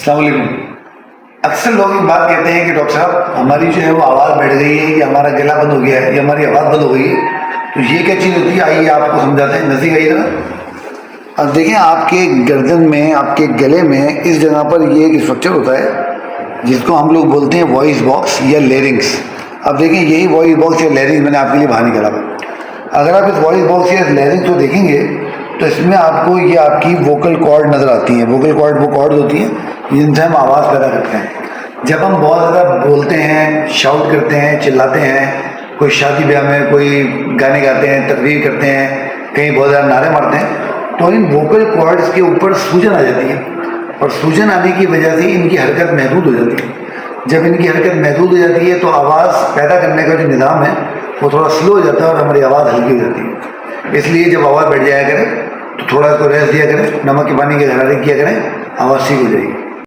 अस्सलाम वालेकुम। अक्सर लोग ये बात कहते हैं कि डॉक्टर साहब हमारी जो है वो आवाज़ बैठ गई है, कि हमारा गला बंद हो गया है, या हमारी आवाज़ बंद हो गई है। तो ये क्या चीज़ होती है, आइए आपको समझाते हैं, नज़दीक आइए जरा। अब देखें, आपके गर्दन में, आपके गले में इस जगह पर ये एक स्ट्रक्चर होता है जिसको हम लोग बोलते हैं वॉइस बॉक्स या लेरिंग्स। अब देखें, यही वॉइस बॉक्स या लेरिंग्स मैंने आपके लिए बाहर निकाला। अगर आप इस वॉइस बॉक्स या लेरिंग्स को देखेंगे तो इसमें आपको ये आपकी वोकल कॉर्ड नज़र आती हैं। वोकल कॉर्ड वो कॉर्ड होती हैं जिनसे हम आवाज़ पैदा करते हैं। जब हम बहुत ज़्यादा बोलते हैं, शाउट करते हैं, चिल्लाते हैं, कोई शादी ब्याह में कोई गाने गाते हैं, तकरीर करते हैं, कहीं बहुत ज़्यादा नारे मारते हैं, तो इन वोकल कॉर्ड्स के ऊपर सूजन आ जाती है, और सूजन आने की वजह से इनकी हरकत महदूद हो जाती है। जब इनकी हरकत महदूद हो जाती है तो आवाज़ पैदा करने का जो निज़ाम है वो थोड़ा स्लो हो जाता है और हमारी आवाज़ हल्की हो जाती है। इसलिए जब आवाज़ बैठ जाया करे तो थोड़ा इसको रेस्ट दिया करें, नमक के पानी के गरारे किया करें, आवाज़ ठीक हो जाएगी।